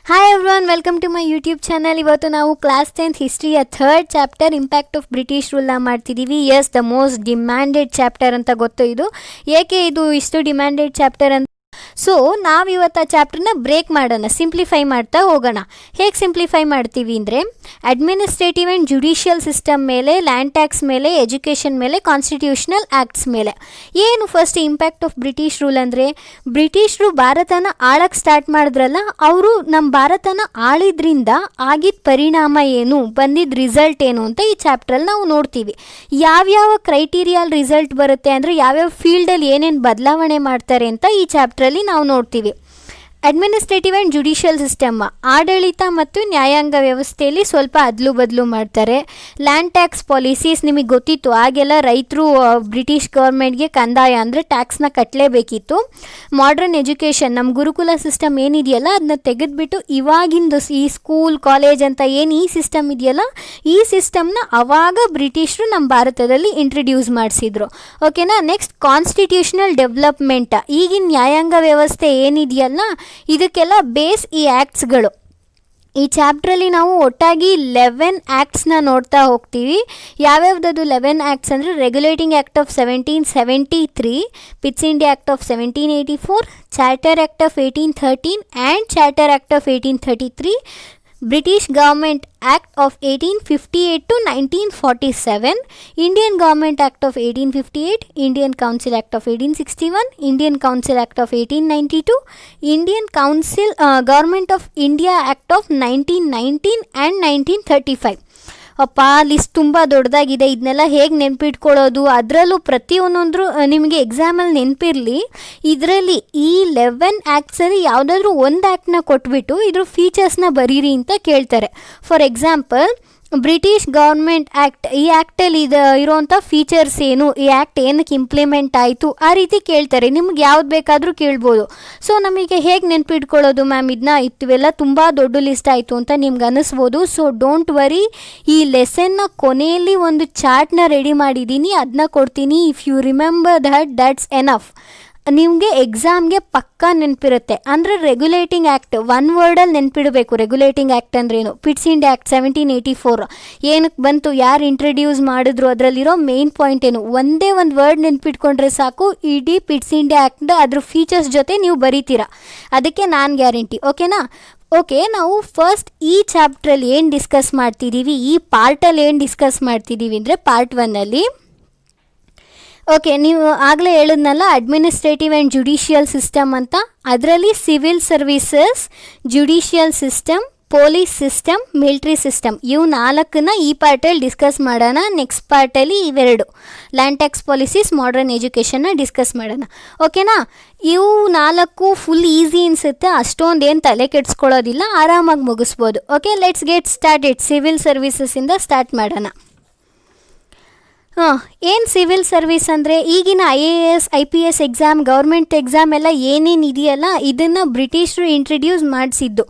Hi everyone, welcome to my YouTube channel. ಇವತ್ತು ನಾವು class 10th ಹಿಸ್ಟ್ರಿಯ 3rd chapter impact of British ರೂಲ್ನ ಮಾಡ್ತಿದ್ದೀವಿ. Yes, the most demanded chapter ಅಂತ ಗೊತ್ತು. ಏಕೆ ಇದು ಇಷ್ಟು ಡಿಮ್ಯಾಂಡೆಡ್ ಚಾಪ್ಟರ್ ಅಂತ? ಸೊ ನಾವಿವತ್ತು ಆ ಚಾಪ್ಟರ್ನ ಬ್ರೇಕ್ ಮಾಡೋಣ, ಸಿಂಪ್ಲಿಫೈ ಮಾಡ್ತಾ ಹೋಗೋಣ. ಹೇಗೆ ಸಿಂಪ್ಲಿಫೈ ಮಾಡ್ತೀವಿ ಅಂದರೆ, ಅಡ್ಮಿನಿಸ್ಟ್ರೇಟಿವ್ ಆ್ಯಂಡ್ ಜುಡಿಷಿಯಲ್ ಸಿಸ್ಟಮ್ ಮೇಲೆ, ಲ್ಯಾಂಡ್ ಟ್ಯಾಕ್ಸ್ ಮೇಲೆ, ಎಜುಕೇಷನ್ ಮೇಲೆ, ಕಾನ್ಸ್ಟಿಟ್ಯೂಷನಲ್ ಆ್ಯಕ್ಟ್ಸ್ ಮೇಲೆ. ಏನು first impact of British rule ಅಂದರೆ, ಬ್ರಿಟಿಷರು ಭಾರತನ ಆಳಕ್ಕೆ ಸ್ಟಾರ್ಟ್ ಮಾಡಿದ್ರಲ್ಲ, ಅವರು ನಮ್ಮ ಭಾರತನ ಆಳಿದ್ರಿಂದ ಆಗಿದ್ದ ಪರಿಣಾಮ ಏನು, ಬಂದಿದ್ದ ರಿಸಲ್ಟ್ ಏನು ಅಂತ ಈ ಚಾಪ್ಟ್ರಲ್ಲಿ ನಾವು ನೋಡ್ತೀವಿ. ಯಾವ್ಯಾವ ಕ್ರೈಟೀರಿಯಲ್ ರಿಸಲ್ಟ್ ಬರುತ್ತೆ ಅಂದರೆ, ಯಾವ್ಯಾವ ಫೀಲ್ಡಲ್ಲಿ ಏನೇನು ಬದಲಾವಣೆ ಮಾಡ್ತಾರೆ ಅಂತ ಈ ಚಾಪ್ಟ್ರಲ್ಲಿ ನಾವು ನೋಡ್ತೀವಿ. ಅಡ್ಮಿನಿಸ್ಟ್ರೇಟಿವ್ ಆ್ಯಂಡ್ ಜುಡಿಷಿಯಲ್ ಸಿಸ್ಟಮ್, ಆಡಳಿತ ಮತ್ತು ನ್ಯಾಯಾಂಗ ವ್ಯವಸ್ಥೆಯಲ್ಲಿ ಸ್ವಲ್ಪ ಅದಲು ಬದಲು ಮಾಡ್ತಾರೆ. ಲ್ಯಾಂಡ್ ಟ್ಯಾಕ್ಸ್ ಪಾಲಿಸೀಸ್ ನಿಮಗೆ ಗೊತ್ತಿತ್ತು, ಆಗೆಲ್ಲ ರೈತರು ಬ್ರಿಟಿಷ್ ಗೌರ್ಮೆಂಟ್ಗೆ ಕಂದಾಯ ಅಂದರೆ ಟ್ಯಾಕ್ಸ್ನ ಕಟ್ಟಲೇಬೇಕಿತ್ತು. ಮಾಡರ್ನ್ ಎಜುಕೇಷನ್, ನಮ್ಮ ಗುರುಕುಲ ಸಿಸ್ಟಮ್ ಏನಿದೆಯಲ್ಲ ಅದನ್ನ ತೆಗೆದುಬಿಟ್ಟು ಇವಾಗಿಂದು ಈ ಸ್ಕೂಲ್ ಕಾಲೇಜ್ ಅಂತ ಏನು ಈ ಸಿಸ್ಟಮ್ ಇದೆಯಲ್ಲ, ಈ ಸಿಸ್ಟಮ್ನ ಅವಾಗ ಬ್ರಿಟಿಷರು ನಮ್ಮ ಭಾರತದಲ್ಲಿ ಇಂಟ್ರಡ್ಯೂಸ್ ಮಾಡಿಸಿದ್ರು. ಓಕೆನಾ. ನೆಕ್ಸ್ಟ್ ಕಾನ್ಸ್ಟಿಟ್ಯೂಷನಲ್ ಡೆವಲಪ್ಮೆಂಟ್, ಈಗಿನ ನ್ಯಾಯಾಂಗ ವ್ಯವಸ್ಥೆ ಏನಿದೆಯಲ್ಲ ಇದಕ್ಕೆಲ್ಲ ಬೇಸ್ ಈ ಆ್ಯಕ್ಟ್ಸ್ಗಳು. ಈ ಚಾಪ್ಟ್ರಲ್ಲಿ ನಾವು ಒಟ್ಟಾಗಿ 11 ಆ್ಯಕ್ಟ್ಸ್ನ ನೋಡ್ತಾ ಹೋಗ್ತೀವಿ. ಯಾವ್ಯಾವ್ದದು 11 ಆ್ಯಕ್ಟ್ಸ್ ಅಂದರೆ, regulating act of 1773, Pitt's India act of 1784, charter act of 1813 and charter act of 1833, British government act of 1858 to 1947, Indian government act of 1858, Indian council act of 1861, Indian council act of 1892, Indian council government of India act of 1919 and 1935. ಅಪ್ಪ, list ತುಂಬ ದೊಡ್ಡದಾಗಿದೆ. ಇದನ್ನೆಲ್ಲ ಹೇಗೆ ನೆನಪಿಟ್ಕೊಳ್ಳೋದು? ಅದರಲ್ಲೂ ಪ್ರತಿಯೊಂದೊಂದರೂ ನಿಮಗೆ ಎಕ್ಸಾಮಲ್ಲಿ ನೆನಪಿರಲಿ. ಇದರಲ್ಲಿ ಈ 11 ಆ್ಯಕ್ಟ್ಸಲ್ಲಿ ಯಾವುದಾದ್ರೂ ಒಂದು ಆ್ಯಕ್ಟ್ನ ಕೊಟ್ಬಿಟ್ಟು ಇದ್ರ ಫೀಚರ್ಸ್ನ ಬರೀರಿ ಅಂತ ಕೇಳ್ತಾರೆ. For example, British government act, ಈ ಆ್ಯಕ್ಟಲ್ಲಿ ಇರೋವಂಥ ಫೀಚರ್ಸ್ ಏನು, ಈ ಆ್ಯಕ್ಟ್ ಏನಕ್ಕೆ ಇಂಪ್ಲಿಮೆಂಟ್ ಆಯಿತು, ಆ ರೀತಿ ಕೇಳ್ತಾರೆ. ನಿಮ್ಗೆ ಯಾವ್ದು ಬೇಕಾದರೂ ಕೇಳ್ಬೋದು. ಸೊ ನಮಗೆ ಹೇಗೆ ನೆನಪಿಟ್ಕೊಳ್ಳೋದು ಮ್ಯಾಮ್ ಇದನ್ನ? ಇವೆಲ್ಲ ತುಂಬ ದೊಡ್ಡ ಲಿಸ್ಟ್ ಆಯಿತು ಅಂತ ನಿಮ್ಗೆ ಅನ್ನಿಸ್ಬೋದು. ಸೊ ಡೋಂಟ್ ವರಿ, ಈ ಲೆಸನ್ನ ಕೊನೆಯಲ್ಲಿ ಒಂದು ಚಾರ್ಟ್ನ ರೆಡಿ ಮಾಡಿದ್ದೀನಿ, ಅದನ್ನ ಕೊಡ್ತೀನಿ. If you remember that's enough. ನಿಮಗೆ ಎಕ್ಸಾಮ್ಗೆ ಪಕ್ಕಾ ನೆನಪಿರುತ್ತೆ. ಅಂದರೆ ರೆಗ್ಯುಲೇಟಿಂಗ್ ಆ್ಯಕ್ಟ್ ಒನ್ ವರ್ಡಲ್ಲಿ ನೆನಪಿಡಬೇಕು. ರೆಗ್ಯುಲೇಟಿಂಗ್ ಆ್ಯಕ್ಟ್ ಅಂದ್ರೇನು? ಪಿಟ್ಸ್ ಇಂಡಿಯಾ ಆ್ಯಕ್ಟ್ 1784 ಏನಕ್ಕೆ ಬಂತು, ಯಾರು ಇಂಟ್ರಡ್ಯೂಸ್ ಮಾಡಿದ್ರು, ಅದರಲ್ಲಿರೋ ಮೇನ್ ಪಾಯಿಂಟ್ ಏನು, ಒಂದೇ ಒಂದು ವರ್ಡ್ ನೆನಪಿಟ್ಕೊಂಡ್ರೆ ಸಾಕು, ಇಡೀ ಪಿಟ್ಸ್ ಇಂಡಿಯಾ ಆ್ಯಕ್ಟ್ ಅದ್ರ ಫೀಚರ್ಸ್ ಜೊತೆ ನೀವು ಬರೀತೀರಾ. ಅದಕ್ಕೆ ನಾನು ಗ್ಯಾರಂಟಿ. ಓಕೆನಾ. ಓಕೆ, ನಾವು ಫಸ್ಟ್ ಈ ಚಾಪ್ಟ್ರಲ್ಲಿ ಏನು ಡಿಸ್ಕಸ್ ಮಾಡ್ತಿದ್ದೀವಿ, ಈ ಪಾರ್ಟಲ್ಲಿ ಏನು ಡಿಸ್ಕಸ್ ಮಾಡ್ತಿದ್ದೀವಿ ಅಂದರೆ, ಪಾರ್ಟ್ 1ಅಲ್ಲಿ ಓಕೆ, ನೀವು ಆಗಲೇ ಹೇಳಿದ್ನಲ್ಲ ಅಡ್ಮಿನಿಸ್ಟ್ರೇಟಿವ್ ಆ್ಯಂಡ್ ಜುಡಿಷಿಯಲ್ ಸಿಸ್ಟಮ್ ಅಂತ. ಅದರಲ್ಲಿ civil services, judicial system, police system, military system, ಇವು 4ನ್ನ ಈ ಪಾರ್ಟಲ್ಲಿ ಡಿಸ್ಕಸ್ ಮಾಡೋಣ. ನೆಕ್ಸ್ಟ್ ಪಾರ್ಟಲ್ಲಿ ಇವೆರಡು, ಲ್ಯಾಂಡ್ ಟ್ಯಾಕ್ಸ್ ಪಾಲಿಸೀಸ್, ಮಾಡರ್ನ್ ಎಜುಕೇಷನ್ನ ಡಿಸ್ಕಸ್ ಮಾಡೋಣ. ಓಕೆನಾ. ಇವು 4 ಫುಲ್ ಈಸಿ ಅನಿಸುತ್ತೆ, ಅಷ್ಟೊಂದು ಏನು ತಲೆ ಕೆಡಿಸ್ಕೊಳ್ಳೋದಿಲ್ಲ, ಆರಾಮಾಗಿ ಮುಗಿಸ್ಬೋದು. Okay, let's get started. Civil ಸರ್ವೀಸಸ್ಸಿಂದ ಸ್ಟಾರ್ಟ್ ಮಾಡೋಣ. ಏನು ಸಿವಿಲ್ ಸರ್ವಿಸ್ ಅಂದರೆ, ಈಗಿನ IAS IPS exam, government exam ಎಲ್ಲ ಏನೇನು ಇದೆಯಲ್ಲ, ಇದನ್ನು ಬ್ರಿಟಿಷರು ಇಂಟ್ರಡ್ಯೂಸ್ ಮಾಡಿಸಿದ್ದು.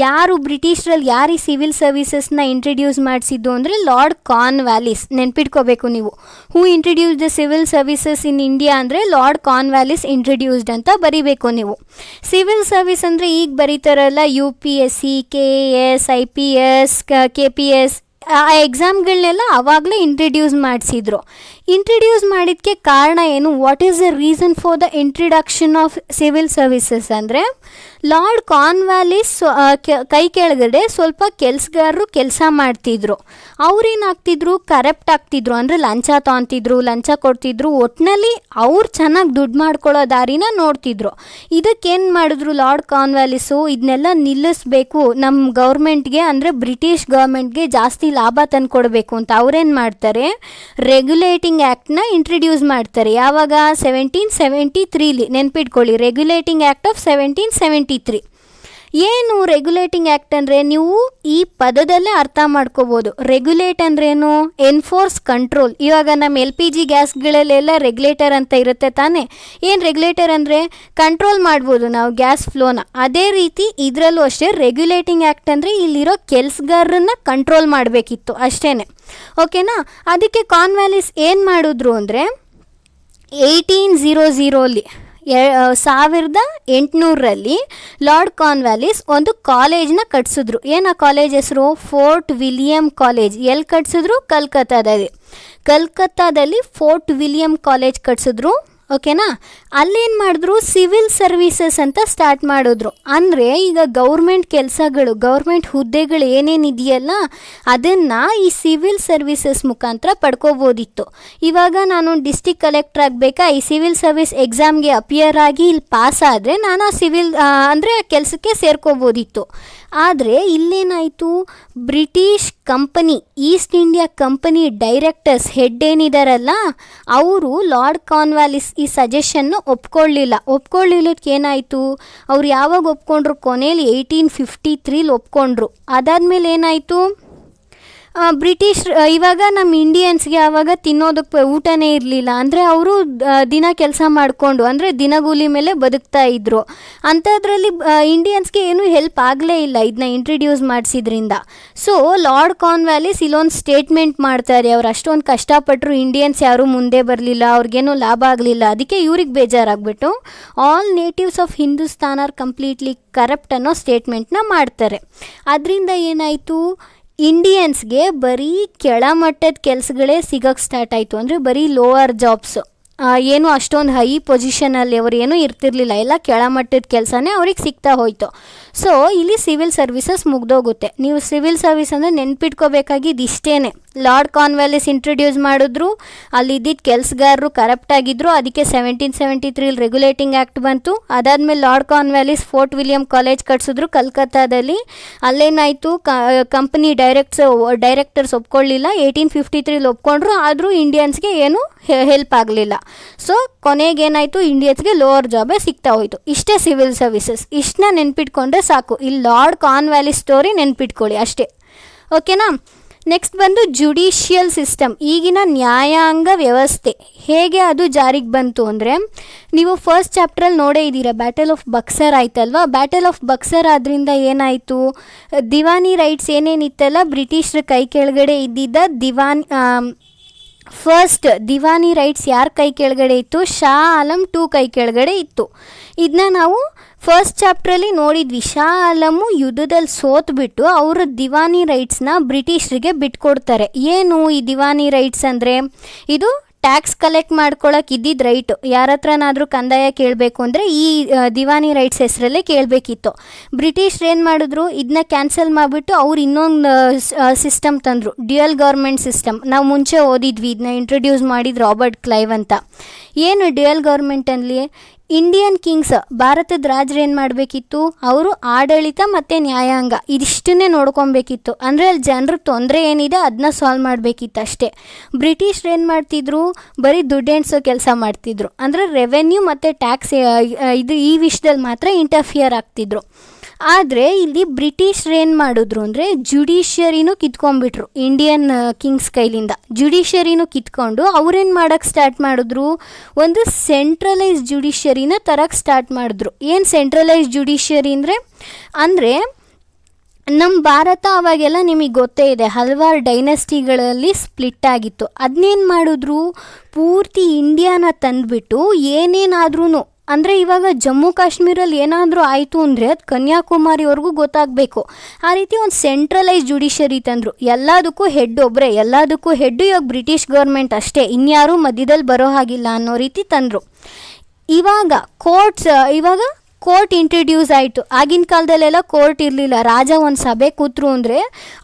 ಯಾರು ಬ್ರಿಟಿಷರಲ್ಲಿ ಯಾರು ಈ ಸಿವಿಲ್ ಸರ್ವೀಸಸ್ನ ಇಂಟ್ರಡ್ಯೂಸ್ ಮಾಡಿಸಿದ್ದು ಅಂದರೆ, ಲಾರ್ಡ್ ಕಾರ್ನ್ವಾಲಿಸ್. ನೆನ್ಪಿಟ್ಕೋಬೇಕು ನೀವು. Who introduce the civil services in India ಅಂದರೆ ಲಾರ್ಡ್ ಕಾರ್ನ್ವಾಲಿಸ್ ಇಂಟ್ರಡ್ಯೂಸ್ಡ್ ಅಂತ ಬರೀಬೇಕು ನೀವು. ಸಿವಿಲ್ ಸರ್ವಿಸ್ ಅಂದರೆ ಈಗ ಬರೀತಾರಲ್ಲ UPSC, KS, IPS, KPS, ಆ ಎಕ್ಸಾಮ್ಗಳನ್ನೆಲ್ಲ ಆವಾಗಲೇ ಇಂಟ್ರಡ್ಯೂಸ್ ಮಾಡಿಸಿದ್ರು. ಇಂಟ್ರಡ್ಯೂಸ್ ಮಾಡಿದ್ದಕ್ಕೆ ಕಾರಣ ಏನು? What is the reason for the introduction of civil services ಅಂದರೆ, ಲಾರ್ಡ್ ಕಾರ್ನ್ವಾಲಿಸ್ ಕೈ ಕೆಳಗಡೆ ಸ್ವಲ್ಪ ಕೆಲಸಗಾರರು ಕೆಲಸ ಮಾಡ್ತಿದ್ರು. ಅವ್ರೇನಾಗ್ತಿದ್ರು, ಕರಪ್ಟ್ ಆಗ್ತಿದ್ರು. ಅಂದರೆ ಲಂಚ ತೊಗೊತಿದ್ರು, ಲಂಚ ಕೊಡ್ತಿದ್ರು. ಒಟ್ಟಿನಲ್ಲಿ ಅವ್ರು ಚೆನ್ನಾಗಿ ದುಡ್ಡು ಮಾಡ್ಕೊಳ್ಳೋ ದಾರಿನ ನೋಡ್ತಿದ್ರು. ಇದಕ್ಕೇನು ಮಾಡಿದ್ರು ಲಾರ್ಡ್ ಕಾರ್ನ್ವಾಲಿಸು, ಇದನ್ನೆಲ್ಲ ನಿಲ್ಲಿಸಬೇಕು, ನಮ್ಮ ಗೌರ್ಮೆಂಟ್ಗೆ ಅಂದರೆ ಬ್ರಿಟಿಷ್ ಗೌರ್ಮೆಂಟ್ಗೆ ಜಾಸ್ತಿ ಲಾಭ ತಂದುಕೊಡ್ಬೇಕು ಅಂತ ಅವ್ರೇನು ಮಾಡ್ತಾರೆ, ರೆಗ್ಯುಲೇಟಿಂಗ್ ಆ್ಯಕ್ಟ್ನ ಇಂಟ್ರಡ್ಯೂಸ್ ಮಾಡ್ತಾರೆ. ಯಾವಾಗ? 1773. ನೆನ್ಪಿಟ್ಕೊಳ್ಳಿ, ರೆಗ್ಯುಲೇಟಿಂಗ್ ಆ್ಯಕ್ಟ್ ಆಫ್ 1773. ಏನು ರೆಗ್ಯುಲೇಟಿಂಗ್ ಆ್ಯಕ್ಟ್ ಅಂದರೆ, ನೀವು ಈ ಪದದಲ್ಲೇ ಅರ್ಥ ಮಾಡ್ಕೋಬೋದು. ರೆಗ್ಯುಲೇಟ್ ಅಂದ್ರೇನು? Enforce, control. ಇವಾಗ ನಮ್ಮ LPG ಗ್ಯಾಸ್ಗಳಲ್ಲೆಲ್ಲ ರೆಗ್ಯುಲೇಟರ್ ಅಂತ ಇರುತ್ತೆ ತಾನೇ. ಏನು ರೆಗ್ಯುಲೇಟರ್ ಅಂದರೆ, ಕಂಟ್ರೋಲ್ ಮಾಡ್ಬೋದು ನಾವು ಗ್ಯಾಸ್ ಫ್ಲೋನ. ಅದೇ ರೀತಿ ಇದರಲ್ಲೂ ಅಷ್ಟೇ, ರೆಗ್ಯುಲೇಟಿಂಗ್ ಆ್ಯಕ್ಟ್ ಅಂದರೆ ಇಲ್ಲಿರೋ ಕೆಲಸಗಾರರನ್ನ ಕಂಟ್ರೋಲ್ ಮಾಡಬೇಕಿತ್ತು ಅಷ್ಟೇ. ಓಕೆನಾ. ಅದಕ್ಕೆ ಕಾರ್ನ್ವಾಲಿಸ್ ಏನು ಮಾಡಿದ್ರು ಅಂದರೆ, 1800 1800ರಲ್ಲಿ ಲಾರ್ಡ್ ಕಾರ್ನ್ವಾಲಿಸ್ ಒಂದು ಕಾಲೇಜ್ನ ಕಟ್ಸಿದ್ರು. ಏನು ಆ ಕಾಲೇಜ್ ಹೆಸರು? Fort William college. ಎಲ್ಲಿ ಕಟ್ಸಿದ್ರು? ಕಲ್ಕತ್ತಾದಲ್ಲಿ ಫೋರ್ಟ್ ವಿಲಿಯಂ ಕಾಲೇಜ್ ಕಟ್ಸಿದ್ರು. ಓಕೆನಾ? ಅಲ್ಲೇನು ಮಾಡಿದ್ರು? ಸಿವಿಲ್ ಸರ್ವೀಸಸ್ ಅಂತ ಸ್ಟಾರ್ಟ್ ಮಾಡಿದ್ರು. ಅಂದರೆ ಈಗ ಗೌರ್ಮೆಂಟ್ ಕೆಲಸಗಳು, ಗೌರ್ಮೆಂಟ್ ಹುದ್ದೆಗಳು ಏನೇನಿದೆಯಲ್ಲ ಅದನ್ನು ಈ ಸಿವಿಲ್ ಸರ್ವೀಸಸ್ ಮುಖಾಂತರ ಪಡ್ಕೋಬೋದಿತ್ತು. ಇವಾಗ ನಾನು ಡಿಸ್ಟಿಕ್ ಕಲೆಕ್ಟರ್ ಆಗಬೇಕಾ, ಈ ಸಿವಿಲ್ ಸರ್ವಿಸ್ ಎಕ್ಸಾಮ್ಗೆ ಅಪಿಯರ್ ಆಗಿ ಇಲ್ಲಿ ಪಾಸ್ ಆದರೆ ನಾನು ಆ ಸಿವಿಲ್ ಅಂದರೆ ಆ ಕೆಲಸಕ್ಕೆ ಸೇರ್ಕೋಬೋದಿತ್ತು. ಆದರೆ ಇಲ್ಲೇನಾಯಿತು? British company, East India Company directors head ಏನಿದಾರಲ್ಲ ಅವರು ಲಾರ್ಡ್ ಕಾರ್ನ್ವಾಲಿಸ್ ಈ ಸಜೆಷನ್ನು ಒಪ್ಕೊಳ್ಳಿಲ್ಲದಕ್ಕೆ ಏನಾಯಿತು? ಅವ್ರು ಯಾವಾಗ ಒಪ್ಕೊಂಡ್ರು? ಕೊನೆಯಲ್ಲಿ 1853 ಒಪ್ಕೊಂಡ್ರು. ಅದಾದಮೇಲೆ ಏನಾಯಿತು? ಬ್ರಿಟಿಷ್ ಇವಾಗ ನಮ್ಮ ಇಂಡಿಯನ್ಸ್ಗೆ ಆವಾಗ ತಿನ್ನೋದಕ್ಕೆ ಊಟನೇ ಇರಲಿಲ್ಲ. ಅಂದರೆ ಅವರು ದಿನ ಕೆಲಸ ಮಾಡಿಕೊಂಡು ಅಂದರೆ ದಿನಗೂಲಿ ಮೇಲೆ ಬದುಕ್ತಾ ಇದ್ದರು. ಅಂಥದ್ರಲ್ಲಿ ಇಂಡಿಯನ್ಸ್ಗೆ ಏನೂ ಹೆಲ್ಪ್ ಆಗಲೇ ಇಲ್ಲ ಇದನ್ನ ಇಂಟ್ರಡ್ಯೂಸ್ ಮಾಡಿಸಿದ್ರಿಂದ. ಸೊ ಲಾರ್ಡ್ ಕಾರ್ನ್ವಾಲಿಸ್ ಇಲ್ಲೊಂದು ಸ್ಟೇಟ್ಮೆಂಟ್ ಮಾಡ್ತಾರೆ, ಅವ್ರು ಅಷ್ಟೊಂದು ಕಷ್ಟಪಟ್ಟರು, ಇಂಡಿಯನ್ಸ್ ಯಾರೂ ಮುಂದೆ ಬರಲಿಲ್ಲ, ಅವ್ರಿಗೇನೂ ಲಾಭ ಆಗಲಿಲ್ಲ. ಅದಕ್ಕೆ ಇವ್ರಿಗೆ ಬೇಜಾರಾಗ್ಬಿಟ್ಟು all natives of Hindustan are completely corrupt ಅನ್ನೋ ಸ್ಟೇಟ್ಮೆಂಟ್ನ ಮಾಡ್ತಾರೆ. ಅದರಿಂದ ಏನಾಯಿತು? ಇಂಡಿಯನ್ಸ್ಗೆ ಬರೀ ಕೆಳಮಟ್ಟದ ಕೆಲಸಗಳೇ ಸಿಗೋಕ್ಕೆ ಸ್ಟಾರ್ಟ್ ಆಯಿತು. ಅಂದರೆ ಬರೀ ಲೋವರ್ ಜಾಬ್ಸು, ಏನು ಅಷ್ಟೊಂದು ಹೈ ಪೊಸಿಷನಲ್ಲಿ ಅವರು ಏನೂ ಇರ್ತಿರ್ಲಿಲ್ಲ, ಎಲ್ಲ ಕೆಳಮಟ್ಟದ ಕೆಲಸನೇ ಅವ್ರಿಗೆ ಸಿಗ್ತಾ ಹೋಯಿತು. ಸೊ ಇಲ್ಲಿ ಸಿವಿಲ್ ಸರ್ವಿಸಸ್ ಮುಗ್ದೋಗುತ್ತೆ. ನೀವು ಸಿವಿಲ್ ಸರ್ವಿಸ್ ಅಂದರೆ ನೆನ್ಪಿಟ್ಕೋಬೇಕಾಗಿದ್ದು ಇಷ್ಟೇ. ಲಾರ್ಡ್ ಕಾರ್ನ್ವಾಲಿಸ್ ಇಂಟ್ರಡ್ಯೂಸ್ ಮಾಡಿದ್ರು, ಅಲ್ಲಿದ್ದಿದ್ದ ಕೆಲಸಗಾರರು ಕರಪ್ಟ್ ಆಗಿದ್ರು, ಅದಕ್ಕೆ 1773 ರೆಗ್ಯುಲೇಟಿಂಗ್ ಆ್ಯಕ್ಟ್ ಬಂತು. ಅದಾದಮೇಲೆ Lord Cornwallis Fort William College ಕಟ್ಸಿದ್ರು ಕಲ್ಕತ್ತಾದಲ್ಲಿ. ಅಲ್ಲೇನಾಯಿತು? ಕಂಪನಿ ಡೈರೆಕ್ಟರ್ಸ್ ಒಪ್ಕೊಳ್ಳಿಲ್ಲ. 1853 ಒಪ್ಕೊಂಡ್ರು, ಆದರೂ ಇಂಡಿಯನ್ಸ್ಗೆ ಏನು ಹೆಲ್ಪ್ ಆಗಲಿಲ್ಲ. ಸೊ ಕೊನೆಗೇನಾಯಿತು? ಇಂಡಿಯನ್ಸ್ಗೆ ಲೋವರ್ ಜಾಬೇ ಸಿಗ್ತಾ ಹೋಯಿತು. ಇಷ್ಟೇ ಸಿವಿಲ್ ಸರ್ವಿಸಸ್. ಇಷ್ಟನ್ನ ನೆನ್ಪಿಟ್ಕೊಂಡ್ರೆ ಸಾಕು. ಇಲ್ಲಿ ಲಾರ್ಡ್ ಕಾರ್ನ್ವಾಲಿಸ್ ಸ್ಟೋರಿ ನೆನ್ಪಿಟ್ಕೊಳ್ಳಿ ಅಷ್ಟೇ. ಓಕೆನಾ? ನೆಕ್ಸ್ಟ್ ಬಂದು ಜುಡಿಷಿಯಲ್ ಸಿಸ್ಟಮ್, ಈಗಿನ ನ್ಯಾಯಾಂಗ ವ್ಯವಸ್ಥೆ ಹೇಗೆ ಅದು ಜಾರಿಗೆ ಬಂತು ಅಂದರೆ, ನೀವು ಫಸ್ಟ್ ಚಾಪ್ಟ್ರಲ್ಲಿ ನೋಡೇ ಇದ್ದೀರಾ, ಬ್ಯಾಟಲ್ ಆಫ್ ಬಕ್ಸರ್ ಆಯ್ತಲ್ವಾ? ಬ್ಯಾಟಲ್ ಆಫ್ ಬಕ್ಸರ್ ಆದ್ರಿಂದ ಏನಾಯಿತು? ದಿವಾನಿ ರೈಟ್ಸ್ ಏನೇನಿತ್ತಲ್ಲ ಬ್ರಿಟಿಷರ ಕೈ ಕೆಳಗಡೆ ಇದ್ದಿದ್ದ ಫಸ್ಟ್ ದಿವಾನಿ ರೈಟ್ಸ್ ಯಾರ ಕೈ ಕೆಳಗಡೆ ಇತ್ತು? ಶಾ ಆಲಂ II ಕೈ ಕೆಳಗಡೆ ಇತ್ತು. ಇದನ್ನ ನಾವು ಫಸ್ಟ್ ಚಾಪ್ಟ್ರಲ್ಲಿ ನೋಡಿದ್ವಿ. ಶಾ ಆಲಮು ಯುದ್ಧದಲ್ಲಿ ಸೋತ್ಬಿಟ್ಟು ಅವರ ದಿವಾನಿ ರೈಟ್ಸ್ನ ಬ್ರಿಟಿಷರಿಗೆ ಬಿಟ್ಕೊಡ್ತಾರೆ. ಏನು ಈ ದಿವಾನಿ ರೈಟ್ಸ್ ಅಂದರೆ? ಇದು ಟ್ಯಾಕ್ಸ್ ಕಲೆಕ್ಟ್ ಮಾಡ್ಕೊಳಕ್ಕೆ ಇದ್ದಿದ್ದು ರೈಟು. ಯಾರ ಹತ್ರನಾದರೂ ಕಂದಾಯ ಕೇಳಬೇಕು ಅಂದರೆ ಈ ದಿವಾನಿ ರೈಟ್ಸ್ ಹೆಸರಲ್ಲೇ ಕೇಳಬೇಕಿತ್ತು. ಬ್ರಿಟಿಷ್ರು ಏನು ಮಾಡಿದ್ರು? ಇದನ್ನ ಕ್ಯಾನ್ಸಲ್ ಮಾಡಿಬಿಟ್ಟು ಅವ್ರು ಇನ್ನೊಂದು ಸಿಸ್ಟಮ್ ತಂದರು, ಡ್ಯುಯಲ್ ಗೌರ್ಮೆಂಟ್ ಸಿಸ್ಟಮ್. ನಾವು ಮುಂಚೆ ಓದಿದ್ವಿ, ಇದನ್ನ ಇಂಟ್ರಡ್ಯೂಸ್ ಮಾಡಿದ್ರು ರಾಬರ್ಟ್ ಕ್ಲೈವ್ ಅಂತ. ಏನು ಡ್ಯುಯಲ್ ಗೌರ್ಮೆಂಟಲ್ಲಿ ಇಂಡಿಯನ್ ಕಿಂಗ್ಸ್, ಭಾರತದ ರಾಜರು ಏನು ಮಾಡಬೇಕಿತ್ತು? ಅವರು ಆಡಳಿತ ಮತ್ತು ನ್ಯಾಯಾಂಗ ಇದಿಷ್ಟನ್ನೇ ನೋಡ್ಕೊಬೇಕಿತ್ತು. ಅಂದರೆ ಅಲ್ಲಿ ಜನರಿಗೆ ತೊಂದರೆ ಏನಿದೆ ಅದನ್ನ ಸಾಲ್ವ್ ಮಾಡಬೇಕಿತ್ತು ಅಷ್ಟೇ. ಬ್ರಿಟಿಷ್ರು ಏನು ಮಾಡ್ತಿದ್ರು? ಬರೀ ದುಡ್ಡು ಎಣಿಸೋ ಕೆಲಸ ಮಾಡ್ತಿದ್ರು. ಅಂದರೆ ರೆವೆನ್ಯೂ ಮತ್ತು ಟ್ಯಾಕ್ಸ್ ಈ ವಿಷಯದಲ್ಲಿ ಮಾತ್ರ ಇಂಟರ್ಫಿಯರ್ ಆಗ್ತಿದ್ರು. ಆದರೆ ಇಲ್ಲಿ ಬ್ರಿಟಿಷ್ರು ಏನು ಮಾಡಿದ್ರು ಅಂದರೆ ಜುಡಿಷಿಯರಿನೂ ಕಿತ್ಕೊಂಡ್ಬಿಟ್ರು ಇಂಡಿಯನ್ ಕಿಂಗ್ಸ್ ಕೈಲಿಂದ. ಜುಡಿಷಿಯರಿನೂ ಕಿತ್ಕೊಂಡು ಅವ್ರೇನು ಮಾಡೋಕ್ಕೆ ಸ್ಟಾರ್ಟ್ ಮಾಡಿದ್ರು? ಒಂದು ಸೆಂಟ್ರಲೈಸ್ ಜುಡಿಷಿಯರಿನ ತರಕ್ಕೆ ಸ್ಟಾರ್ಟ್ ಮಾಡಿದ್ರು. ಏನು ಸೆಂಟ್ರಲೈಸ್ ಜುಡಿಷಿಯರಿ ಅಂದರೆ ನಮ್ಮ ಭಾರತ ಅವಾಗೆಲ್ಲ ನಿಮಗೆ ಗೊತ್ತೇ ಇದೆ, ಹಲವಾರು ಡೈನೆಸ್ಟಿಗಳಲ್ಲಿ ಸ್ಪ್ಲಿಟ್ ಆಗಿತ್ತು. ಅದನ್ನೇನು ಮಾಡಿದ್ರು? ಪೂರ್ತಿ ಇಂಡಿಯಾನ ತಂದುಬಿಟ್ಟು ಏನೇನಾದ್ರೂ ಅಂದರೆ ಇವಾಗ ಜಮ್ಮು ಕಾಶ್ಮೀರಲ್ಲಿ ಏನಾದರೂ ಆಯಿತು ಅಂದರೆ ಅದು ಕನ್ಯಾಕುಮಾರಿವರೆಗೂ ಗೊತ್ತಾಗಬೇಕು. ಆ ರೀತಿ ಒಂದು ಸೆಂಟ್ರಲೈಸ್ ಜುಡಿಷರಿ ತಂದರು. ಎಲ್ಲದಕ್ಕೂ ಹೆಡ್ ಒಬ್ಬರೇ, ಎಲ್ಲದಕ್ಕೂ ಹೆಡ್ಡು ಇವಾಗ ಬ್ರಿಟಿಷ್ ಗೌರ್ಮೆಂಟ್ ಅಷ್ಟೇ, ಇನ್ಯಾರೂ ಮಧ್ಯದಲ್ಲಿ ಬರೋ ಹಾಗಿಲ್ಲ ಅನ್ನೋ ರೀತಿ ತಂದರು. ಇವಾಗ ಕೋರ್ಟ್ ಇಂಟ್ರಡ್ಯೂಸ್ ಆಯಿತು. ಆಗಿನ ಕಾಲದಲ್ಲೆಲ್ಲ ಕೋರ್ಟ್ ಇರಲಿಲ್ಲ. ರಾಜ ಒಂದು ಸಭೆ ಕೂತ್ರು ಅಂದರೆ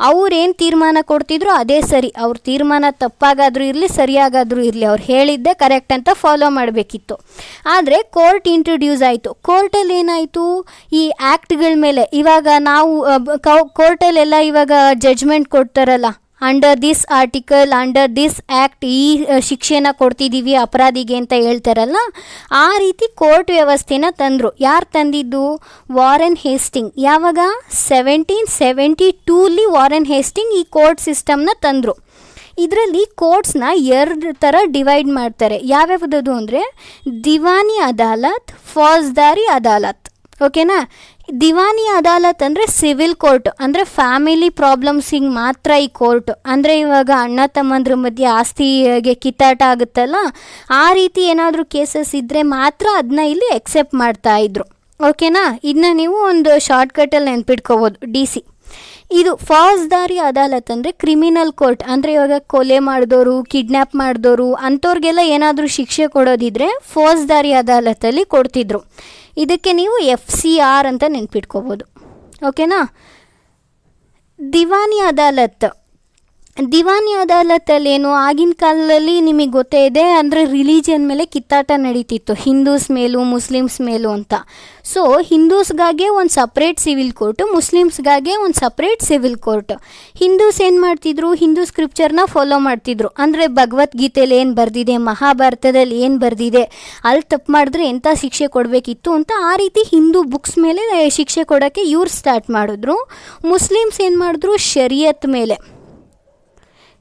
ಅವ್ರೇನು ತೀರ್ಮಾನ ಕೊಡ್ತಿದ್ರು ಅದೇ ಸರಿ. ಅವ್ರ ತೀರ್ಮಾನ ತಪ್ಪಾಗಾದರೂ ಇರಲಿ, ಸರಿಯಾಗಾದರೂ ಇರಲಿ, ಅವ್ರು ಹೇಳಿದ್ದೆ ಕರೆಕ್ಟ್ ಅಂತ ಫಾಲೋ ಮಾಡಬೇಕಿತ್ತು. ಆದರೆ ಕೋರ್ಟ್ ಇಂಟ್ರಡ್ಯೂಸ್ ಆಯಿತು. ಕೋರ್ಟಲ್ಲಿ ಏನಾಯಿತು? ಈ ಆ್ಯಕ್ಟ್ಗಳ ಮೇಲೆ ಇವಾಗ ನಾವು ಕೋರ್ಟಲ್ಲೆಲ್ಲ ಇವಾಗ ಜಡ್ಜ್ಮೆಂಟ್ ಕೊಡ್ತಾರಲ್ಲ, under this article, under this act, ಈ ಶಿಕ್ಷೆನ ಕೊಡ್ತಿದ್ದೀವಿ ಅಪರಾಧಿಗೆ ಅಂತ ಹೇಳ್ತಾರಲ್ಲ, ಆ ರೀತಿ ಕೋರ್ಟ್ ವ್ಯವಸ್ಥೆನ ತಂದರು. ಯಾರು ತಂದಿದ್ದು? Warren Hastings. ಯಾವಾಗ? 1772 ವಾರೆನ್ ಹೇಸ್ಟಿಂಗ್ ಈ ಕೋರ್ಟ್ ಸಿಸ್ಟಮ್ನ ತಂದರು. ಇದರಲ್ಲಿ ಕೋರ್ಟ್ಸ್ನ 2 ಥರ ಡಿವೈಡ್ ಮಾಡ್ತಾರೆ. ಯಾವ್ಯಾವುದದು ಅಂದರೆ ದಿವಾನಿ ಅದಾಲತ್, ಫೌಜ್ದಾರಿ ಅದಾಲತ್. ಓಕೆನಾ? ದಿವಾನಿ ಅದಾಲತ್ ಅಂದರೆ ಸಿವಿಲ್ ಕೋರ್ಟ್, ಅಂದರೆ ಫ್ಯಾಮಿಲಿ ಪ್ರಾಬ್ಲಮ್ಸಿಗೆ ಮಾತ್ರ ಈ ಕೋರ್ಟ್. ಅಂದರೆ ಇವಾಗ ಅಣ್ಣ ತಮ್ಮಂದ್ರ ಮಧ್ಯೆ ಆಸ್ತಿಗೆ ಕಿತ್ತಾಟ ಆಗುತ್ತಲ್ಲ, ಆ ರೀತಿ ಏನಾದರೂ ಕೇಸಸ್ ಇದ್ದರೆ ಮಾತ್ರ ಅದನ್ನ ಇಲ್ಲಿ ಎಕ್ಸೆಪ್ಟ್ ಮಾಡ್ತಾಯಿದ್ರು. ಓಕೆನಾ, ಇದನ್ನ ನೀವು ಒಂದು ಶಾರ್ಟ್ಕಟಲ್ಲಿ ನೆನ್ಪಿಟ್ಕೋಬೋದು, DC. ಇದು ಫೌಜ್ದಾರಿ ಅದಾಲತ್ ಅಂದರೆ ಕ್ರಿಮಿನಲ್ ಕೋರ್ಟ್. ಅಂದರೆ ಇವಾಗ ಕೊಲೆ ಮಾಡಿದವರು, ಕಿಡ್ನ್ಯಾಪ್ ಮಾಡಿದವರು ಅಂಥವ್ರಿಗೆಲ್ಲ ಏನಾದರೂ ಶಿಕ್ಷೆ ಕೊಡೋದಿದ್ರೆ ಫೌಜ್ದಾರಿ ಅದಾಲತಲ್ಲಿ ಕೊಡ್ತಿದ್ರು. ಇದಕ್ಕೆ ನೀವು FCR ಅಂತ ನೆನ್ಪಿಟ್ಕೋಬೋದು. ಓಕೆನಾ. ದಿವಾನಿ ಅದಾಲತ್, ದಿವಾನಿ ಅದಾಲತಲ್ಲೇನು, ಆಗಿನ ಕಾಲದಲ್ಲಿ ನಿಮಗೆ ಗೊತ್ತೇ ಇದೆ, ಅಂದರೆ ರಿಲಿಜಿಯನ್ ಮೇಲೆ ಕಿತ್ತಾಟ ನಡೀತಿತ್ತು, ಹಿಂದೂಸ್ ಮೇಲೂ ಮುಸ್ಲಿಮ್ಸ್ ಮೇಲೂ ಅಂತ. ಸೊ ಹಿಂದೂಸ್ಗಾಗೆ ಒಂದು ಸಪ್ರೇಟ್ ಸಿವಿಲ್ ಕೋರ್ಟು, ಮುಸ್ಲಿಮ್ಸ್ಗಾಗೆ ಒಂದು ಸಪ್ರೇಟ್ ಸಿವಿಲ್ ಕೋರ್ಟ್. ಹಿಂದೂಸ್ ಏನು ಮಾಡ್ತಿದ್ರು, ಹಿಂದೂ ಸ್ಕ್ರಿಪ್ಚರ್ನ ಫಾಲೋ ಮಾಡ್ತಿದ್ರು. ಅಂದರೆ ಭಗವದ್ಗೀತೆಯಲ್ಲಿ ಏನು ಬರೆದಿದೆ, ಮಹಾಭಾರತದಲ್ಲಿ ಏನು ಬರೆದಿದೆ, ಅಲ್ಲಿ ತಪ್ಪು ಮಾಡಿದ್ರೆ ಎಂಥ ಶಿಕ್ಷೆ ಕೊಡಬೇಕಿತ್ತು ಅಂತ ಆ ರೀತಿ ಹಿಂದೂ ಬುಕ್ಸ್ ಮೇಲೆ ಶಿಕ್ಷೆ ಕೊಡೋಕ್ಕೆ ಇವ್ರು ಸ್ಟಾರ್ಟ್ ಮಾಡಿದ್ರು. ಮುಸ್ಲಿಮ್ಸ್ ಏನು ಮಾಡಿದ್ರು,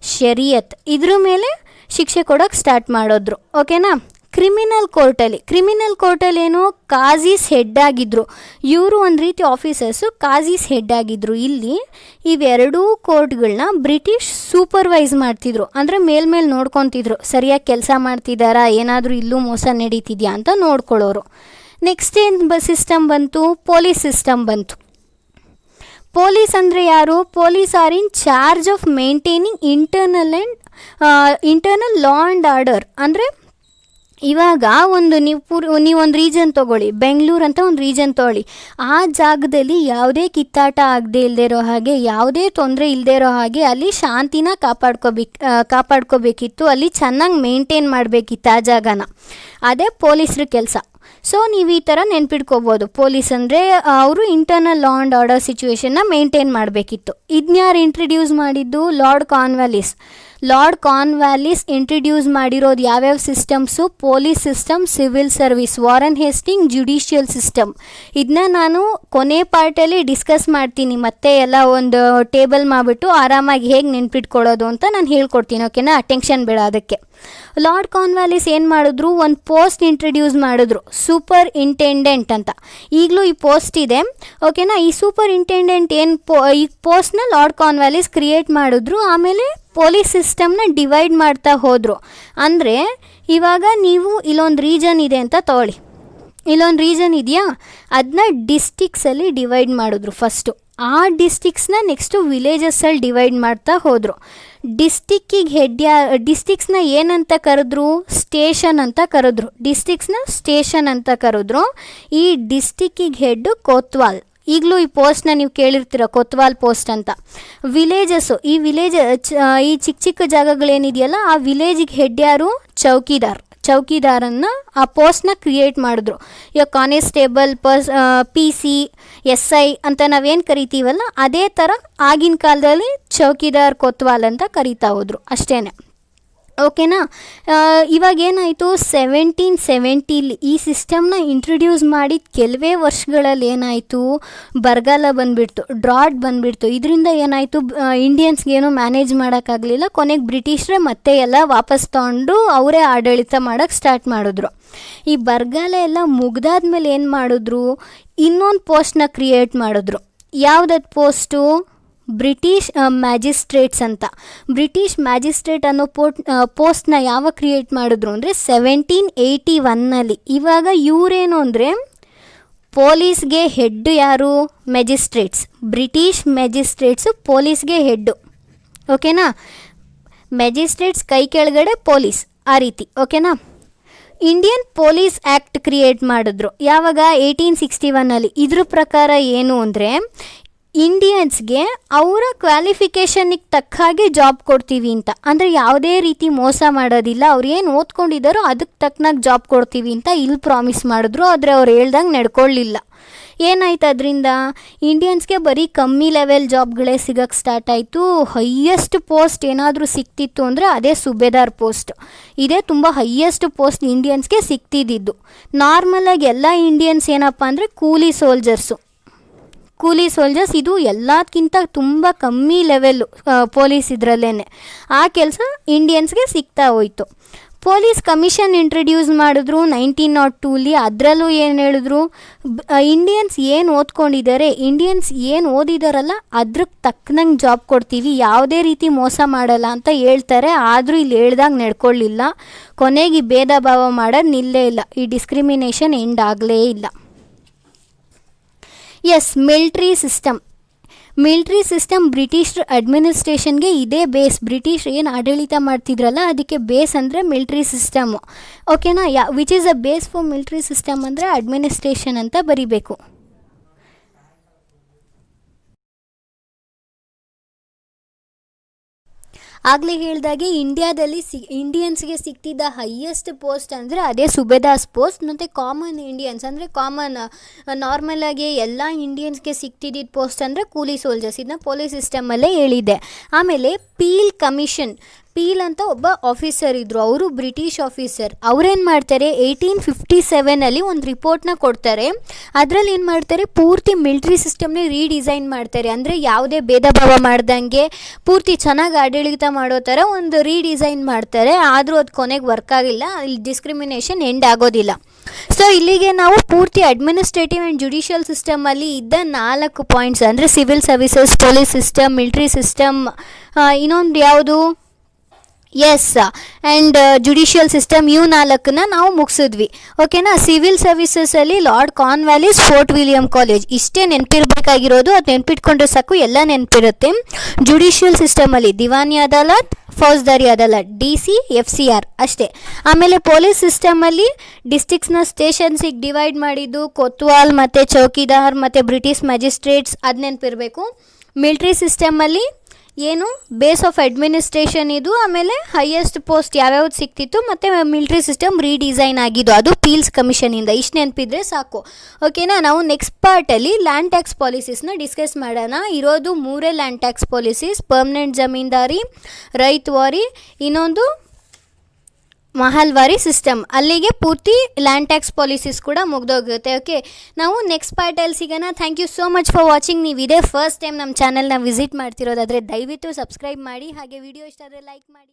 ಶರಿಯತ್ ಇದ್ರ ಮೇಲೆ ಶಿಕ್ಷೆ ಕೊಡೋಕ್ಕೆ ಸ್ಟಾರ್ಟ್ ಮಾಡಿದ್ರು. ಓಕೆನಾ. ಕ್ರಿಮಿನಲ್ ಕೋರ್ಟಲ್ಲಿ ಏನು, ಕಾಝೀಸ್ ಹೆಡ್ ಆಗಿದ್ರು. ಇವರು ಒಂದು ರೀತಿ ಆಫೀಸರ್ಸು, ಕಾಝೀಸ್ ಹೆಡ್ ಆಗಿದ್ರು. ಇಲ್ಲಿ ಇವೆರಡೂ ಕೋರ್ಟ್ಗಳನ್ನ ಬ್ರಿಟಿಷ್ ಸೂಪರ್ವೈಸ್ ಮಾಡ್ತಿದ್ರು, ಅಂದರೆ ಮೇಲ್ಮೇಲೆ ನೋಡ್ಕೊತಿದ್ರು, ಸರಿಯಾಗಿ ಕೆಲಸ ಮಾಡ್ತಿದ್ದಾರಾ, ಏನಾದರೂ ಇಲ್ಲೂ ಮೋಸ ನಡೀತಿದ್ಯಾ ಅಂತ ನೋಡ್ಕೊಳ್ಳೋರು. ನೆಕ್ಸ್ಟ್ ಏನು ಸಿಸ್ಟಮ್ ಬಂತು, ಪೊಲೀಸ್ ಸಿಸ್ಟಮ್ ಬಂತು. ಪೊಲೀಸ್ ಅಂದರೆ ಯಾರು, police are in charge of maintaining internal law and order. ಅಂದರೆ ಇವಾಗ ನೀವೊಂದು ರೀಜನ್ ತೊಗೊಳ್ಳಿ, ಬೆಂಗಳೂರು ಅಂತ ಒಂದು ರೀಜನ್ ತೊಗೊಳ್ಳಿ. ಆ ಜಾಗದಲ್ಲಿ ಯಾವುದೇ ಕಿತ್ತಾಟ ಆಗದೆ ಇಲ್ಲದೆ ಇರೋ ಹಾಗೆ, ಯಾವುದೇ ತೊಂದರೆ ಇಲ್ಲದೆ ಇರೋ ಹಾಗೆ ಅಲ್ಲಿ ಶಾಂತಿನ ಕಾಪಾಡ್ಕೋಬೇಕಿತ್ತು, ಅಲ್ಲಿ ಚೆನ್ನಾಗಿ ಮೇಂಟೈನ್ ಮಾಡಬೇಕಿತ್ತು ಆ ಜಾಗನ. ಅದೇ ಪೊಲೀಸ್ರ ಕೆಲಸ. ಸೊ ನೀವು ಈ ಥರ ನೆನ್ಪಿಟ್ಕೋಬೋದು, ಪೊಲೀಸ್ ಅಂದರೆ ಅವರು ಇಂಟರ್ನಲ್ ಲಾ ಆ್ಯಂಡ್ ಆರ್ಡರ್ ಸಿಚುವೇಶನ್ನ ಮೇಂಟೈನ್ ಮಾಡಬೇಕಿತ್ತು. ಇದನ್ಯಾರು ಇಂಟ್ರಡ್ಯೂಸ್ ಮಾಡಿದ್ದು, ಲಾರ್ಡ್ ಕಾರ್ನ್ವಾಲಿಸ್ ಇಂಟ್ರಡ್ಯೂಸ್ ಮಾಡಿರೋದು ಯಾವ್ಯಾವ systems, police system, civil service, Warren Hasting, judicial system. ಇದನ್ನ ನಾನು ಕೊನೆ ಪಾರ್ಟಲ್ಲಿ ಡಿಸ್ಕಸ್ ಮಾಡ್ತೀನಿ, ಮತ್ತೆ ಎಲ್ಲ ಒಂದು ಟೇಬಲ್ ಮಾಡಿಬಿಟ್ಟು ಆರಾಮಾಗಿ ಹೇಗೆ ನೆನ್ಪಿಟ್ಕೊಳ್ಳೋದು ಅಂತ ನಾನು ಹೇಳ್ಕೊಡ್ತೀನಿ. ಓಕೆನಾ, ಟೆನ್ಷನ್ ಬೇಡ ಅದಕ್ಕೆ. ಲಾರ್ಡ್ ಕಾರ್ನ್ವಾಲಿಸ್ ಏನು ಮಾಡಿದ್ರು, ಒಂದು ಪೋಸ್ಟ್ ಇಂಟ್ರಡ್ಯೂಸ್ ಮಾಡಿದ್ರು, ಸೂಪರ್ ಇಂಟೆಂಡೆಂಟ್ ಅಂತ. ಈಗಲೂ ಈ ಪೋಸ್ಟ್ ಇದೆ. ಓಕೆನಾ. ಈ ಸೂಪರ್ ಇಂಟೆಂಡೆಂಟ್ ಈ ಪೋಸ್ಟ್ನ ಲಾರ್ಡ್ ಕಾರ್ನ್ವಾಲಿಸ್ ಕ್ರಿಯೇಟ್ ಮಾಡಿದ್ರು. ಆಮೇಲೆ ಪೊಲೀಸ್ ಸಿಸ್ಟಮ್ನ ಡಿವೈಡ್ ಮಾಡ್ತಾ ಹೋದರು. ಅಂದರೆ ಇವಾಗ ನೀವು ಇಲ್ಲೊಂದು ರೀಜನ್ ಇದೆ ಅಂತ ತಗೊಳ್ಳಿ, ಇಲ್ಲೊಂದು ರೀಜನ್ ಇದೆಯಾ, ಅದನ್ನ ಡಿಸ್ಟಿಕ್ಸಲ್ಲಿ ಡಿವೈಡ್ ಮಾಡಿದ್ರು ಫಸ್ಟು. ಆ ಡಿಸ್ಟಿಕ್ಸ್ನ ನೆಕ್ಸ್ಟು ವಿಲೇಜಸ್ಸಲ್ಲಿ ಡಿವೈಡ್ ಮಾಡ್ತಾ ಹೋದರು. ಡಿಸ್ಟಿಕ್ಸ್ನ ಏನಂತ ಕರೆದ್ರು, ಸ್ಟೇಷನ್ ಅಂತ ಕರೆದ್ರು. ಈ ಡಿಸ್ಟಿಕ್ಕಿಗೆ ಹೆಡ್ಡು ಕೊತ್ವಾಲ್. ಈಗಲೂ ಈ ಪೋಸ್ಟ್ನ ನೀವು ಕೇಳಿರ್ತೀರ, ಕೊತ್ವಾಲ್ ಪೋಸ್ಟ್ ಅಂತ. ವಿಲೇಜಸ್ಸು, ಈ ಚಿಕ್ಕ ಚಿಕ್ಕ ಜಾಗಗಳೇನಿದೆಯಲ್ಲ, ಆ ವಿಲೇಜಿಗೆ ಹೆಡ್ ಯಾರು, ಚೌಕಿದಾರನ್ನು ಆ ಪೋಸ್ಟ್ನ ಕ್ರಿಯೇಟ್ ಮಾಡಿದ್ರು. ಈಗ ಕಾನ್ಸ್ಟೇಬಲ್, PC, SI ಅಂತ ನಾವೇನು ಕರಿತೀವಲ್ಲ, ಅದೇ ಥರ ಆಗಿನ ಕಾಲದಲ್ಲಿ ಚೌಕಿದಾರ್ ಕೊತ್ವಾಲ್ ಅಂತ ಕರಿತಾ ಹೋದರು ಅಷ್ಟೇ. ಓಕೆನಾ. ಇವಾಗ ಏನಾಯಿತು, 1770 ಈ ಸಿಸ್ಟಮ್ನ ಇಂಟ್ರಡ್ಯೂಸ್ ಮಾಡಿದ ಕೆಲವೇ ವರ್ಷಗಳಲ್ಲಿ ಏನಾಯಿತು, ಬರಗಾಲ ಬಂದುಬಿಡ್ತು, ಡ್ರಾಟ್ ಬಂದುಬಿಡ್ತು. ಇದರಿಂದ ಏನಾಯಿತು, ಇಂಡಿಯನ್ಸ್ಗೇನು ಮ್ಯಾನೇಜ್ ಮಾಡೋಕ್ಕಾಗಲಿಲ್ಲ. ಕೊನೆಗೆ ಬ್ರಿಟಿಷರೇ ಮತ್ತೆ ಎಲ್ಲ ವಾಪಸ್ ತೊಗೊಂಡು ಅವರೇ ಆಡಳಿತ ಮಾಡೋಕ್ಕೆ ಸ್ಟಾರ್ಟ್ ಮಾಡಿದ್ರು. ಈ ಬರಗಾಲ ಎಲ್ಲ ಮುಗ್ದಾದ್ಮೇಲೆ ಏನು ಮಾಡಿದ್ರು, ಇನ್ನೊಂದು ಪೋಸ್ಟ್ನ ಕ್ರಿಯೇಟ್ ಮಾಡಿದ್ರು. ಯಾವುದದು ಪೋಸ್ಟು, ಬ್ರಿಟಿಷ್ ಮ್ಯಾಜಿಸ್ಟ್ರೇಟ್ಸ್ ಅಂತ. ಬ್ರಿಟಿಷ್ ಮ್ಯಾಜಿಸ್ಟ್ರೇಟ್ ಅನ್ನೋ ಪೋಸ್ಟ್ನ ಯಾವಾಗ ಕ್ರಿಯೇಟ್ ಮಾಡಿದ್ರು ಅಂದರೆ 1781. ಇವಾಗ ಇವರೇನು ಅಂದರೆ, ಪೊಲೀಸ್ಗೆ ಹೆಡ್ ಯಾರು, ಮ್ಯಾಜಿಸ್ಟ್ರೇಟ್ಸ್. ಬ್ರಿಟಿಷ್ ಮ್ಯಾಜಿಸ್ಟ್ರೇಟ್ಸು ಪೊಲೀಸ್ಗೆ ಹೆಡ್ಡು. ಓಕೆನಾ. ಮ್ಯಾಜಿಸ್ಟ್ರೇಟ್ಸ್ ಕೈ ಕೆಳಗಡೆ ಪೊಲೀಸ್, ಆ ರೀತಿ. ಓಕೆನಾ. ಇಂಡಿಯನ್ ಪೊಲೀಸ್ ಆ್ಯಕ್ಟ್ ಕ್ರಿಯೇಟ್ ಮಾಡಿದ್ರು ಯಾವಾಗ, 1861. ಇದ್ರ ಪ್ರಕಾರ ಏನು ಅಂದರೆ, ಇಂಡಿಯನ್ಸ್ಗೆ ಅವರ ಕ್ವಾಲಿಫಿಕೇಷನ್ನಿಗೆ ತಕ್ಕ ಹಾಗೆ ಜಾಬ್ ಕೊಡ್ತೀವಿ ಅಂತ. ಅಂದರೆ ಯಾವುದೇ ರೀತಿ ಮೋಸ ಮಾಡೋದಿಲ್ಲ, ಅವ್ರು ಏನು ಓದ್ಕೊಂಡಿದ್ದಾರೋ ಅದಕ್ಕೆ ತಕ್ಕನಾಗಿ ಜಾಬ್ ಕೊಡ್ತೀವಿ ಅಂತ ಇಲ್ಲಿ ಪ್ರಾಮಿಸ್ ಮಾಡಿದ್ರು. ಆದರೆ ಅವ್ರು ಹೇಳ್ದಂಗೆ ನಡ್ಕೊಳ್ಳಿಲ್ಲ. ಏನಾಯ್ತು ಅದರಿಂದ, ಇಂಡಿಯನ್ಸ್ಗೆ ಬರೀ ಕಮ್ಮಿ ಲೆವೆಲ್ ಜಾಬ್ಗಳೇ ಸಿಗೋಕ್ಕೆ ಸ್ಟಾರ್ಟ್ ಆಯಿತು. ಹೈಯೆಸ್ಟ್ ಪೋಸ್ಟ್ ಏನಾದರೂ ಸಿಕ್ತಿತ್ತು ಅಂದರೆ ಅದೇ ಸುಬೇದಾರ್ ಪೋಸ್ಟ್. ಇದೇ ತುಂಬ ಹೈಯೆಸ್ಟ್ ಪೋಸ್ಟ್ ಇಂಡಿಯನ್ಸ್ಗೆ ಸಿಕ್ತಿದ್ದು. ನಾರ್ಮಲಾಗಿ ಎಲ್ಲ ಇಂಡಿಯನ್ಸ್ ಏನಪ್ಪ ಅಂದರೆ ಕೂಲಿ ಸೋಲ್ಜರ್ಸ್. ಇದು ಎಲ್ಲದಕ್ಕಿಂತ ತುಂಬ ಕಮ್ಮಿ ಲೆವೆಲ್ಲು ಪೊಲೀಸ್ ಇದರಲ್ಲೇ. ಆ ಕೆಲಸ ಇಂಡಿಯನ್ಸ್ಗೆ ಸಿಗ್ತಾ ಹೋಯಿತು. ಪೊಲೀಸ್ ಕಮಿಷನ್ ಇಂಟ್ರಡ್ಯೂಸ್ ಮಾಡಿದ್ರು 1902ಲಿ. ಅದರಲ್ಲೂ ಏನು ಹೇಳಿದ್ರು, ಇಂಡಿಯನ್ಸ್ ಏನು ಓದ್ಕೊಂಡಿದ್ದಾರೆ, ಇಂಡಿಯನ್ಸ್ ಏನು ಓದಿದಾರಲ್ಲ ಅದ್ರಕ್ಕೆ ತಕ್ಕನಂಗೆ ಜಾಬ್ ಕೊಡ್ತೀವಿ, ಯಾವುದೇ ರೀತಿ ಮೋಸ ಮಾಡಲ್ಲ ಅಂತ ಹೇಳ್ತಾರೆ. ಆದರೂ ಇಲ್ಲಿ ಹೇಳ್ದಾಗ ನಡ್ಕೊಳ್ಳಿಲ್ಲ. ಕೊನೆಗೆ ಈ ಭೇದ ಭಾವ ಮಾಡೋದು ನಿಲ್ಲೇ ಇಲ್ಲ. ಈ ಡಿಸ್ಕ್ರಿಮಿನೇಷನ್ ಎಂಡ್ ಆಗಲೇ ಇಲ್ಲ. ಎಸ್, ಮಿಲ್ಟ್ರಿ ಸಿಸ್ಟಮ್ ಬ್ರಿಟಿಷ್ ಅಡ್ಮಿನಿಸ್ಟ್ರೇಷನ್ಗೆ ಇದೇ ಬೇಸ್. ಬ್ರಿಟಿಷ್ ಏನು ಆಡಳಿತ ಮಾಡ್ತಿದ್ರಲ್ಲ ಅದಕ್ಕೆ ಬೇಸ್ ಅಂದರೆ ಮಿಲ್ಟ್ರಿ ಸಿಸ್ಟಮು. ಓಕೆನಾ? Which is a base for military system ಅಂದರೆ ಅಡ್ಮಿನಿಸ್ಟ್ರೇಷನ್ ಅಂತ ಬರಿಬೇಕು. ಆಗಲೇ ಹೇಳಿದಾಗೆ ಇಂಡಿಯಾದಲ್ಲಿ ಇಂಡಿಯನ್ಸ್ಗೆ ಸಿಗ್ತಿದ್ದ ಹೈಯೆಸ್ಟ್ ಪೋಸ್ಟ್ ಅಂದರೆ ಅದೇ ಸುಬೇದಾಸ್ ಪೋಸ್ಟ್. ಮತ್ತು ಕಾಮನ್ ಇಂಡಿಯನ್ಸ್ ಅಂದರೆ ನಾರ್ಮಲಾಗಿ ಎಲ್ಲ ಇಂಡಿಯನ್ಸ್ಗೆ ಸಿಗ್ತಿದ್ದಿದ್ದ ಪೋಸ್ಟ್ ಅಂದರೆ ಕೂಲಿ ಸೋಲ್ಜರ್ಸ್. ಇದನ್ನ ಪೊಲೀಸ್ ಸಿಸ್ಟಮಲ್ಲೇ ಹೇಳಿದೆ. ಆಮೇಲೆ ಪೀಲ್ ಕಮಿಷನ್, ಪೀಲ್ ಅಂತ ಒಬ್ಬ ಆಫೀಸರ್ ಇದ್ದರು, ಅವರು ಬ್ರಿಟಿಷ್ ಆಫೀಸರ್. ಅವ್ರೇನು ಮಾಡ್ತಾರೆ, 1857 ಒಂದು ರಿಪೋರ್ಟ್ನ ಕೊಡ್ತಾರೆ. ಅದರಲ್ಲಿ ಏನು ಮಾಡ್ತಾರೆ, ಪೂರ್ತಿ ಮಿಲ್ಟ್ರಿ ಸಿಸ್ಟಮ್ನೇ ರೀಡಿಸೈನ್ ಮಾಡ್ತಾರೆ. ಅಂದರೆ ಯಾವುದೇ ಭೇದ ಭಾವ ಮಾಡ್ದಂಗೆ ಪೂರ್ತಿ ಚೆನ್ನಾಗಿ ಆಡಳಿತ ಮಾಡೋ ಥರ ಒಂದು ರೀಡಿಸೈನ್ ಮಾಡ್ತಾರೆ. ಆದರೂ ಅದು ಕೊನೆಗೆ ವರ್ಕ್ ಆಗಿಲ್ಲ, ಇಲ್ಲಿ ಡಿಸ್ಕ್ರಿಮಿನೇಷನ್ ಎಂಡ್ ಆಗೋದಿಲ್ಲ. ಸೊ ಇಲ್ಲಿಗೆ ನಾವು ಪೂರ್ತಿ ಅಡ್ಮಿನಿಸ್ಟ್ರೇಟಿವ್ ಆ್ಯಂಡ್ ಜುಡಿಷಿಯಲ್ ಸಿಸ್ಟಮಲ್ಲಿ ಇದ್ದ 4 ಪಾಯಿಂಟ್ಸ್ ಅಂದರೆ civil services, police system, military system, ಇನ್ನೊಂದು ಯಾವುದು, ಎಸ್, ಆ್ಯಂಡ್ ಜುಡಿಷಿಯಲ್ ಸಿಸ್ಟಮ್, ಇವು 4ನ್ನ ನಾವು ಮುಗಿಸಿದ್ವಿ. ಓಕೆನಾ? ಸಿವಿಲ್ ಸರ್ವಿಸಸಲ್ಲಿ Lord Cornwallis Fort William College, ಇಷ್ಟೇ ನೆನಪಿರಬೇಕಾಗಿರೋದು. ಅದು ನೆನಪಿಟ್ಕೊಂಡ್ರೆ ಸಾಕು, ಎಲ್ಲ ನೆನಪಿರುತ್ತೆ. ಜುಡಿಷಿಯಲ್ ಸಿಸ್ಟಮಲ್ಲಿ ದಿವಾನಿ ಅದಾಲತ್, ಫೌಜ್ದಾರಿ ಅದಾಲತ್, DC, FCR ಅಷ್ಟೇ. ಆಮೇಲೆ ಪೊಲೀಸ್ ಸಿಸ್ಟಮಲ್ಲಿ ಡಿಸ್ಟ್ರಿಕ್ಟ್ಸ್ನ ಸ್ಟೇಷನ್ಸಿಗೆ ಡಿವೈಡ್ ಮಾಡಿದ್ದು ಕೊತ್ವಾಲ್ ಮತ್ತು ಚೌಕಿದಾರ್ ಮತ್ತು ಬ್ರಿಟಿಷ್ ಮ್ಯಾಜಿಸ್ಟ್ರೇಟ್ಸ್, ಅದು ನೆನಪಿರಬೇಕು. ಮಿಲ್ಟ್ರಿ ಸಿಸ್ಟಮಲ್ಲಿ ಏನು ಬೇಸ್ ಆಫ್ ಅಡ್ಮಿನಿಸ್ಟ್ರೇಷನ್ ಇದು, ಆಮೇಲೆ ಹೈಯೆಸ್ಟ್ ಪೋಸ್ಟ್ ಯಾವ್ಯಾವ್ದು ಸಿಕ್ತಿತ್ತು, ಮತ್ತು ಮಿಲ್ಟ್ರಿ ಸಿಸ್ಟಮ್ ರೀಡಿಸೈನ್ ಆಗಿದ್ದು, ಅದು ಪೀಲ್ಸ್ ಕಮಿಷನಿಂದ. ಇಷ್ಟು ನೆನಪಿದ್ರೆ ಸಾಕು. ಓಕೆನಾ? ನಾವು ನೆಕ್ಸ್ಟ್ ಪಾರ್ಟಲ್ಲಿ ಲ್ಯಾಂಡ್ ಟ್ಯಾಕ್ಸ್ ಪಾಲಿಸೀಸ್ನ ಡಿಸ್ಕಸ್ ಮಾಡೋಣ. ಇರೋದು 3 land tax policies: permanent zamindari, ryotwari, ಇನ್ನೊಂದು ಮಹಲ್ವಾರಿ ಸಿಸ್ಟಮ್. ಅಲ್ಲಿಗೆ ಪೂರ್ತಿ ಲ್ಯಾಂಡ್ ಟ್ಯಾಕ್ಸ್ ಪಾಲಿಸೀಸ್ ಕೂಡ ಮುಗ್ದೋಗುತ್ತೆ. ಓಕೆ, ನಾವು ನೆಕ್ಸ್ಟ್ ಪಾರ್ಟಲ್ಲಿ ಸಿಗೋಣ. Thank you so much for watching. ನೀವು ಇದೇ ಫಸ್ಟ್ ಟೈಮ್ ನಮ್ಮ ಚಾನಲ್ನ ವಿಸಿಟ್ ಮಾಡ್ತಿರೋದಾದರೆ ದಯವಿಟ್ಟು ಸಬ್ಸ್ಕ್ರೈಬ್ ಮಾಡಿ. ಹಾಗೆ ವಿಡಿಯೋ ಇಷ್ಟ ಆದರೆ ಲೈಕ್ ಮಾಡಿ.